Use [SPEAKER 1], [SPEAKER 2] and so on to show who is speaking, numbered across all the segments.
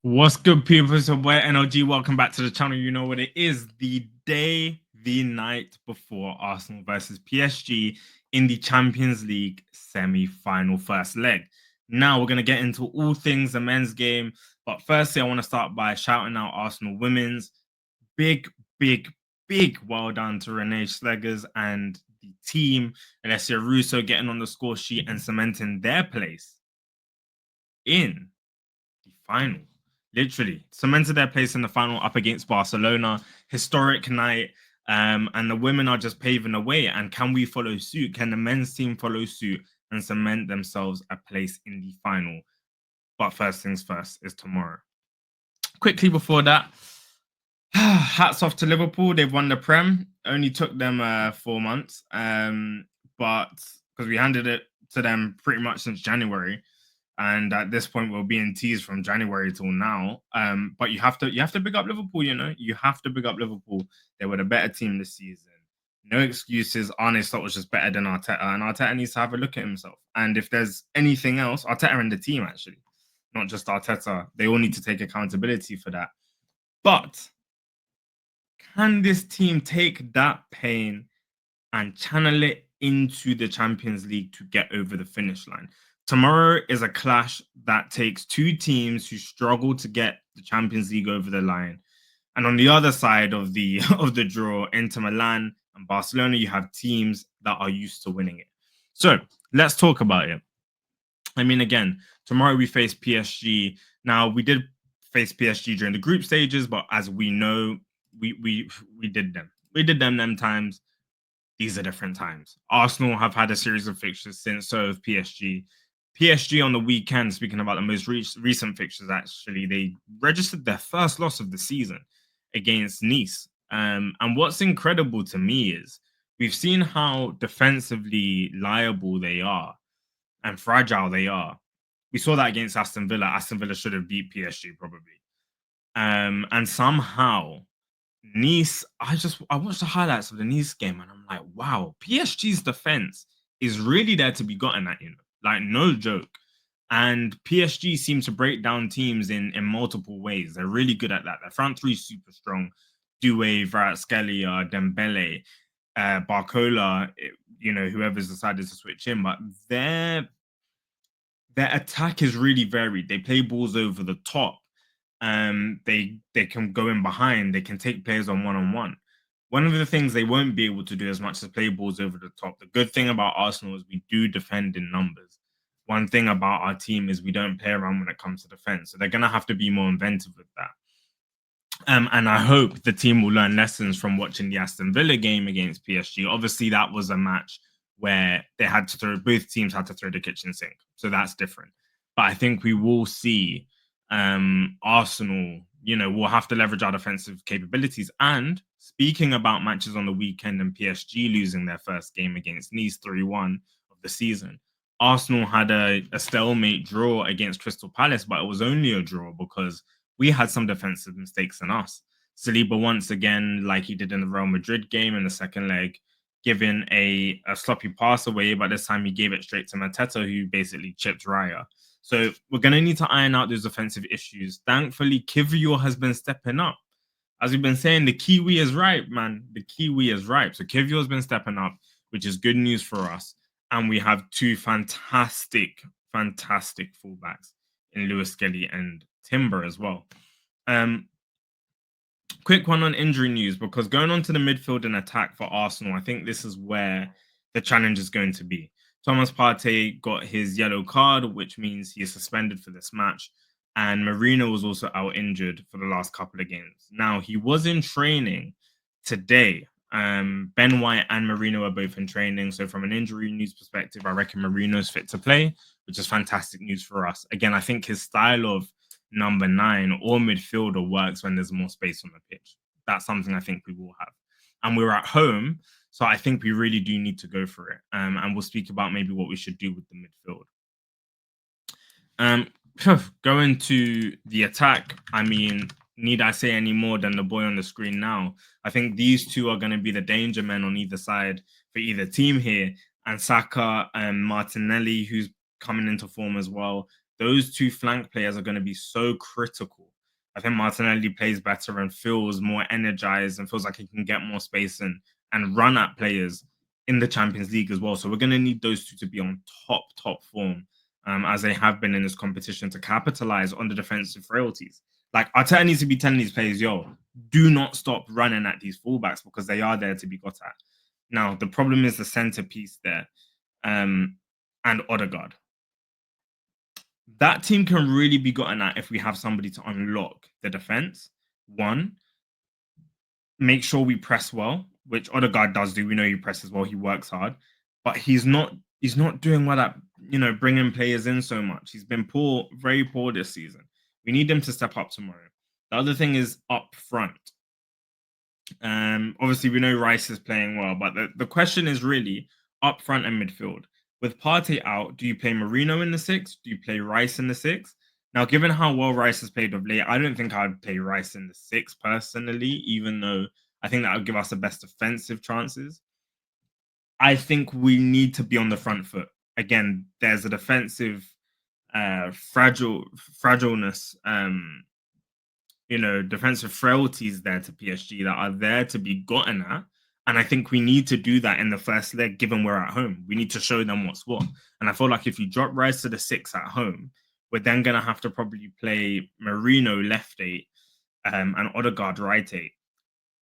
[SPEAKER 1] What's good, people? It's your boy NLG. Welcome back to the channel. You know what it is. The night before Arsenal versus PSG in the Champions League semi-final first leg. Now we're going to get into all things the men's game. But firstly, I want to start by shouting out Arsenal women's. Big, big, big well done to Renee Schlegers and the team. Alessia Russo getting on the score sheet and cementing their place in the final. Literally cemented their place in the final up against Barcelona. Historic night. And the women are just paving the way. And can we follow suit? Can the men's team follow suit and cement themselves a place in the final? But first things first is tomorrow. Quickly before that, hats off to Liverpool. They've won the Prem. Only took them 4 months. But because we handed it to them pretty much since January. And at this point, we're being teased from January till now. But you have to big up Liverpool. You have to big up Liverpool. They were the better team this season. No excuses. Arne Slot was just better than Arteta, and Arteta needs to have a look at himself. And if there's anything else, Arteta and the team actually, not just Arteta, they all need to take accountability for that. But can this team take that pain and channel it into the Champions League to get over the finish line? Tomorrow is a clash that takes two teams who struggle to get the Champions League over the line. And on the other side of the draw, Inter Milan and Barcelona, you have teams that are used to winning it. So let's talk about it. I mean, again, tomorrow we face PSG. Now, we did face PSG during the group stages, but as we know, we did them. We did them times. These are different times. Arsenal have had a series of fixtures since, so have PSG. PSG on the weekend, speaking about the most recent fixtures, actually, they registered their first loss of the season against Nice. And what's incredible to me is we've seen how defensively liable they are and fragile they are. We saw that against Aston Villa. Aston Villa should have beat PSG probably. And somehow Nice, I watched the highlights of the Nice game and I'm like, wow, PSG's defense is really there to be gotten at, like no joke. And PSG seem to break down teams in multiple ways. They're really good at that. Their front three is super strong. Doué, Kvaratskhelia, Dembele, Barcola, whoever's decided to switch in. But their attack is really varied. They play balls over the top. They can go in behind. They can take players on one-on-one. One of the things they won't be able to do as much as play balls over the top. The good thing about Arsenal is we do defend in numbers. One thing about our team is we don't play around when it comes to defense. So they're going to have to be more inventive with that. And I hope the team will learn lessons from watching the Aston Villa game against PSG. Obviously, that was a match where both teams had to throw the kitchen sink. So that's different. But I think we will see Arsenal, will have to leverage our defensive capabilities. And speaking about matches on the weekend and PSG losing their first game against Nice 3-1 of the season, Arsenal had a stalemate draw against Crystal Palace, but it was only a draw because we had some defensive mistakes in us. Saliba, once again, like he did in the Real Madrid game in the second leg, giving a sloppy pass away, but this time he gave it straight to Mateta, who basically chipped Raya. So we're going to need to iron out those offensive issues. Thankfully, Kiwior has been stepping up. As we've been saying, the Kiwi is ripe, man. The Kiwi is ripe. So Kiwior has been stepping up, which is good news for us. And we have two fantastic fullbacks in Lewis Skelly and Timber as well. Quick one on injury news, because going on to the midfield and attack for Arsenal, I think this is where the challenge is going to be. Thomas Partey got his yellow card, which means he is suspended for this match. And Marino was also out injured for the last couple of games. Now, he was in training today. Ben White and Marino are both in training. So from an injury news perspective, I reckon Marino's fit to play, which is fantastic news for us. Again, I think his style of number 9 or midfielder works when there's more space on the pitch. That's something I think we will have. And we're at home, so I think we really do need to go for it. And we'll speak about maybe what we should do with the midfield. Going to the attack, I mean, need I say any more than the boy on the screen now? I think these two are going to be the danger men on either side for either team here. And Saka and Martinelli, who's coming into form as well. Those two flank players are going to be so critical I think Martinelli plays better and feels more energized and feels like he can get more space and run at players in the Champions League as well. So we're going to need those two to be on top form, as they have been in this competition, to capitalize on the defensive frailties. Like Arteta needs to be telling these players, yo, do not stop running at these fullbacks because they are there to be got at. Now, the problem is the centerpiece there, and Odegaard. That team can really be gotten at if we have somebody to unlock the defense. One, make sure we press well, which Odegaard does do. We know he presses well. He works hard, but he's not doing well at bringing players in so much. He's been poor, very poor this season. We need him to step up tomorrow. The other thing is up front. Obviously we know Rice is playing well, but the question is really up front and midfield. With Partey out, do you play Marino in the six? Do you play Rice in the six? Now, given how well Rice has played of late, I don't think I'd play Rice in the six personally, even though I think that would give us the best defensive chances. I think we need to be on the front foot. Again, there's a defensive fragileness, defensive frailties there to PSG that are there to be gotten at. And I think we need to do that in the first leg, given we're at home. We need to show them what's what. And I feel like if you drop Rice to the six at home, we're then going to have to probably play Marino left eight, and Odegaard right eight.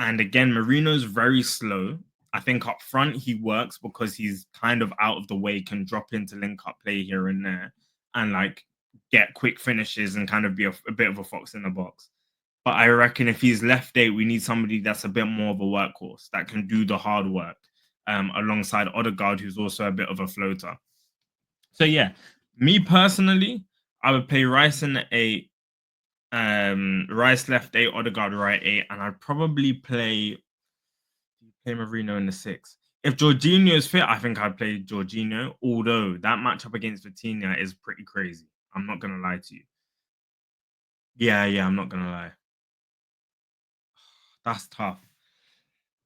[SPEAKER 1] And again, Marino's very slow. I think up front he works because he's kind of out of the way, can drop into link-up play here and there and like get quick finishes and kind of be a bit of a fox in the box. But I reckon if he's left eight, we need somebody that's a bit more of a workhorse that can do the hard work, alongside Odegaard, who's also a bit of a floater. So yeah, me personally, I would play Rice in the eight, Rice left eight, Odegaard right eight, and I'd probably play Marino in the six. If Jorginho is fit, I think I'd play Jorginho, although that matchup against Vitinha is pretty crazy. I'm not going to lie to you. Yeah, I'm not going to lie. That's tough.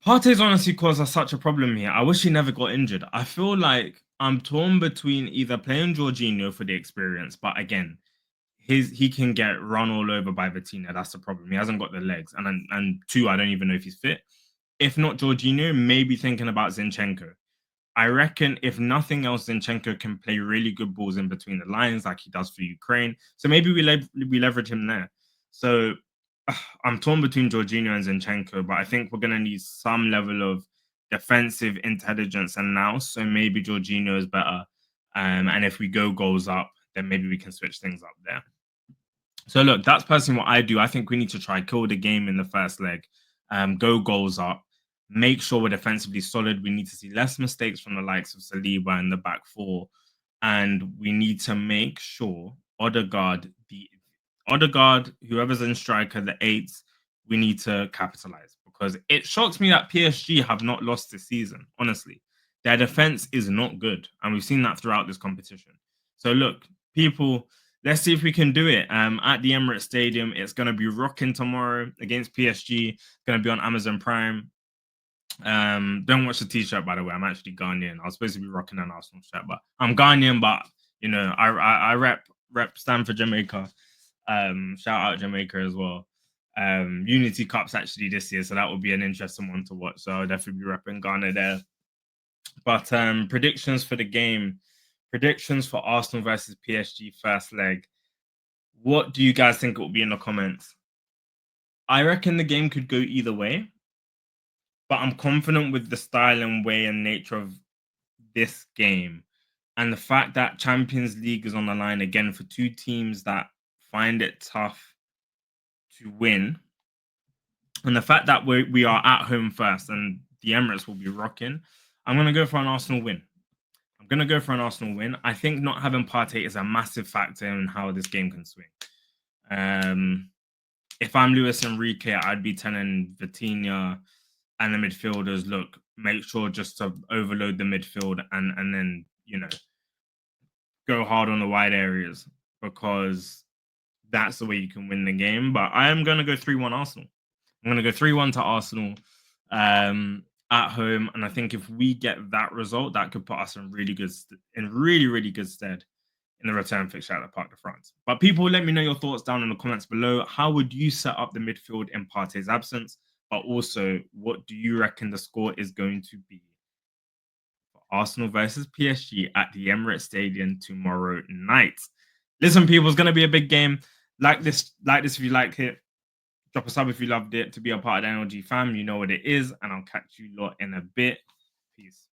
[SPEAKER 1] Partey's honestly caused us such a problem here. I wish he never got injured. I feel like I'm torn between either playing Jorginho for the experience, but again, he can get run all over by Vitinha. That's the problem. He hasn't got the legs, and two, I don't even know if he's fit. If not Jorginho, maybe thinking about Zinchenko. I reckon if nothing else, Zinchenko can play really good balls in between the lines like he does for Ukraine. So maybe we leverage him there. So I'm torn between Jorginho and Zinchenko, but I think we're going to need some level of defensive intelligence and now. So maybe Jorginho is better. And if we go goals up, then maybe we can switch things up there. So look, that's personally what I do. I think we need to try kill the game in the first leg, go goals up, make sure we're defensively solid. We need to see less mistakes from the likes of Saliba in the back four. And we need to make sure Odegaard, whoever's in striker, the eights, we need to capitalize because it shocks me that PSG have not lost this season. Honestly, their defense is not good. And we've seen that throughout this competition. So look, people, let's see if we can do it. At the Emirates Stadium, it's going to be rocking tomorrow against PSG. It's going to be on Amazon Prime. Don't watch the t-shirt, by the way. I'm actually Ghanaian. I was supposed to be rocking an Arsenal shirt, but I'm Ghanaian. But I rep stand for Jamaica. Shout out Jamaica as well. Unity Cup's actually this year, so that will be an interesting one to watch. So I'll definitely be repping Ghana there. But predictions for the game, predictions for Arsenal versus PSG first leg. What do you guys think it will be in the comments? I reckon the game could go either way, but I'm confident with the style and way and nature of this game. And the fact that Champions League is on the line again for two teams that find it tough to win. And the fact that we are at home first and the Emirates will be rocking, I'm going to go for an Arsenal win. I think not having Partey is a massive factor in how this game can swing. If I'm Luis Enrique, I'd be telling Vitinha and the midfielders, look, make sure just to overload the midfield and then, go hard on the wide areas because that's the way you can win the game. But I am going to go 3-1 Arsenal. I'm going to go 3-1 to Arsenal at home. And I think if we get that result, that could put us in really good stead in the return fixture at the Parc de France. But people, let me know your thoughts down in the comments below. How would you set up the midfield in Partey's absence? But also, what do you reckon the score is going to be for Arsenal versus PSG at the Emirates Stadium tomorrow night? Listen, people, it's going to be a big game. Like this if you like it. Drop a sub if you loved it. To be a part of the NLG fam, you know what it is. And I'll catch you lot in a bit. Peace.